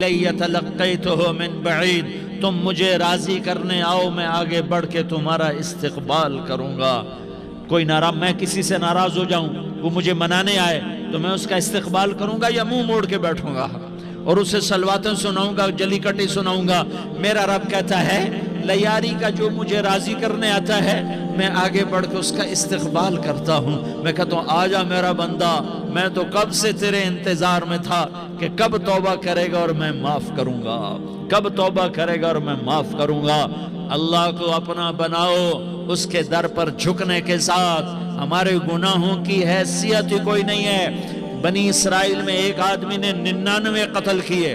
لَيَتَلَقَّيْتُهُ مِن بَعِيدٍ، تم مجھے راضی کرنے آؤ، میں آگے بڑھ کے تمہارا استقبال کروں گا۔ کوئی ناراض، میں کسی سے ناراض ہو جاؤں، وہ مجھے منانے آئے تو میں اس کا استقبال کروں گا یا منہ موڑ کے بیٹھوں گا اور اسے صلواتیں سناؤں گا، جلی کٹی سناؤں گا؟ میرا رب کہتا ہے لیاری کا جو مجھے راضی کرنے آتا ہے میں آگے بڑھ کے اس کا استقبال کرتا ہوں۔ میں کہتا ہوں آجا میرا بندہ، میں تو کب سے تیرے انتظار میں تھا کہ کب توبہ کرے گا اور میں معاف کروں گا، کب توبہ کرے گا اور میں معاف کروں گا۔ اللہ کو اپنا بناؤ، اس کے در پر جھکنے کے ساتھ۔ ہمارے گناہوں کی حیثیت ہی کوئی نہیں ہے۔ بنی اسرائیل میں ایک آدمی نے 99 قتل کیے،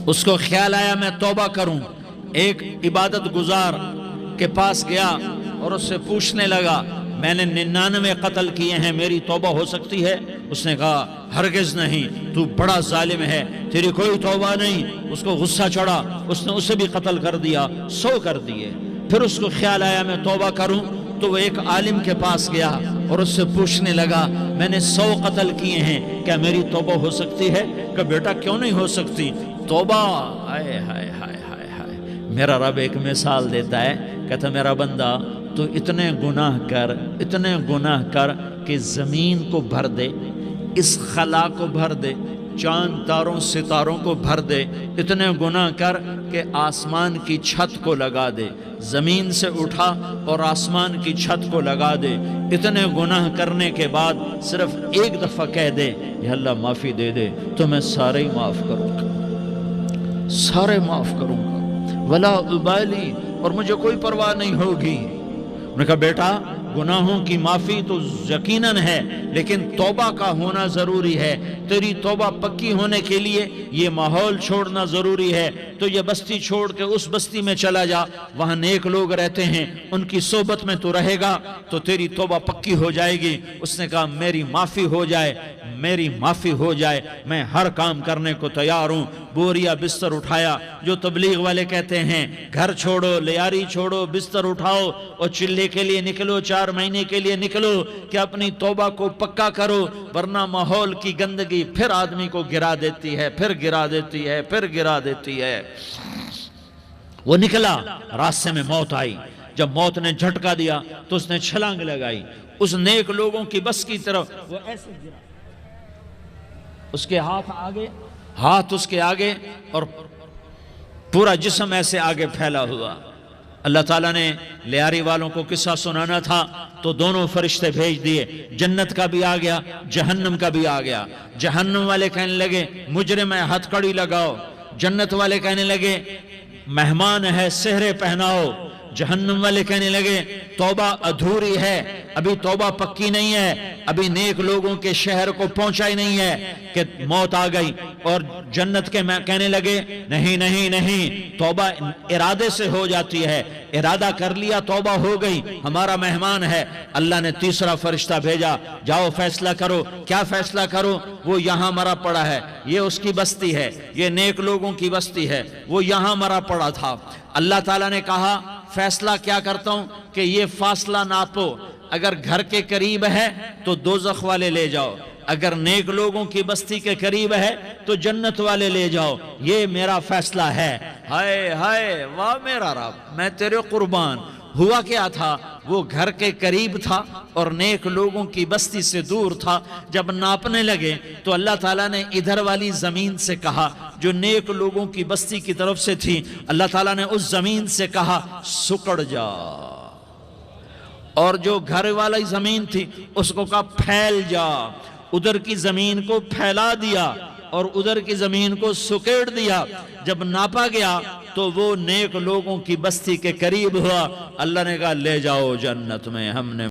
اس کو خیال آیا میں توبہ کروں، ایک عبادت گزار کے پاس گیا اور اس سے پوچھنے لگا میں نے 99 قتل کیے ہیں، میری توبہ ہو سکتی ہے؟ اس نے کہا ہرگز نہیں، تو بڑا ظالم ہے، تیری کوئی توبہ نہیں۔ اس کو غصہ چڑھا، اس نے اسے بھی قتل کر دیا، 100 کر دیے۔ پھر اس کو خیال آیا میں توبہ کروں، تو وہ ایک عالم کے پاس گیا اور اس سے پوچھنے لگا میں نے 100 قتل کیے ہیں، کیا میری توبہ ہو سکتی ہے؟ کہ بیٹا کیوں نہیں ہو سکتی توبہ؟ ہائے ہائے ہائے ہائے ہائے۔ میرا رب ایک مثال دیتا ہے، کہتا میرا بندہ تو اتنے گناہ کر کہ زمین کو بھر دے، اس خلا کو بھر دے، چاند تاروں ستاروں کو بھر دے، اتنے گناہ کر کہ آسمان کی چھت کو لگا دے، زمین سے اٹھا اور آسمان کی چھت کو لگا دے۔ اتنے گناہ کرنے کے بعد صرف ایک دفعہ کہہ دے یا اللہ معافی دے دے تو میں سارے ہی معاف کروں گا، سارے معاف کروں گا، ولا ابالی، اور مجھے کوئی پرواہ نہیں ہوگی۔ انہوں نے کہا بیٹا گناہوں کی معافی تو یقیناً ہے لیکن توبہ کا ہونا ضروری ہے، تیری توبہ پکی ہونے کے لیے یہ ماحول چھوڑنا ضروری ہے۔ تو یہ بستی چھوڑ کے اس بستی میں چلا جا، وہاں نیک لوگ رہتے ہیں، ان کی صحبت میں تو رہے گا تو تیری توبہ پکی ہو جائے گی۔ اس نے کہا میری معافی ہو جائے، میری معافی ہو جائے، میں ہر کام کرنے کو تیار ہوں۔ بوریا بستر اٹھایا، جو تبلیغ والے کہتے ہیں گھر چھوڑو، لیاری چھوڑو، بستر اٹھاؤ اور چلے کے لیے نکلو، 4 مہینے کے لیے نکلو کہ اپنی توبہ کو پکا کرو، ورنہ ماحول کی گندگی پھر آدمی کو گرا دیتی ہے، پھر گرا دیتی ہے، پھر گرا دیتی ہے۔ وہ نکلا، راستے میں موت آئی، جب موت نے جھٹکا دیا تو اس نے چھلانگ لگائی اس نیک لوگوں کی بس کی طرف، وہ ایسے گرا، اس کے ہاتھ اس کے آگے اور پورا جسم ایسے آگے پھیلا ہوا۔ اللہ تعالیٰ نے لیاری والوں کو قصہ سنانا تھا تو دونوں فرشتے بھیج دیے، جنت کا بھی آ گیا، جہنم کا بھی آ گیا۔ جہنم والے کہنے لگے مجرم ہے ہتھ کڑی لگاؤ، جنت والے کہنے لگے مہمان ہے سہرے پہناؤ۔ جہنم والے کہنے لگے توبہ ادھوری ہے، ابھی توبہ پکی نہیں ہے، ابھی نیک لوگوں کے شہر کو پہنچا ہی نہیں ہے کہ موت آ گئی۔ اور جنت کے کہنے لگے نہیں نہیں نہیں، توبہ ارادے سے ہو جاتی ہے، ارادہ کر لیا توبہ ہو گئی، ہمارا مہمان ہے۔ اللہ نے تیسرا فرشتہ بھیجا، جاؤ فیصلہ کرو۔ کیا فیصلہ کرو؟ وہ یہاں مرا پڑا ہے، یہ اس کی بستی ہے، یہ نیک لوگوں کی بستی ہے، وہ یہاں مرا پڑا تھا۔ اللہ تعالیٰ نے کہا فیصلہ کیا کرتا ہوں کہ یہ فاصلہ ناپو، اگر گھر کے قریب ہے تو دوزخ والے لے جاؤ، اگر نیک لوگوں کی بستی کے قریب ہے تو جنت والے لے جاؤ، یہ میرا فیصلہ ہے۔ ہائے ہائے واہ میرا رب، میں تیرے قربان۔ ہوا کیا تھا؟ وہ گھر کے قریب تھا اور نیک لوگوں کی بستی سے دور تھا۔ جب ناپنے لگے تو اللہ تعالیٰ نے ادھر والی زمین سے کہا جو نیک لوگوں کی بستی کی طرف سے تھی، اللہ تعالیٰ نے اس زمین سے کہا سکڑ جا، اور جو گھر والی زمین تھی اس کو کہا پھیل جا۔ ادھر کی زمین کو پھیلا دیا اور ادھر کی زمین کو سکیڑ دیا۔ جب ناپا گیا تو وہ نیک لوگوں کی بستی کے قریب ہوا۔ اللہ نے کہا لے جاؤ جنت میں، ہم نے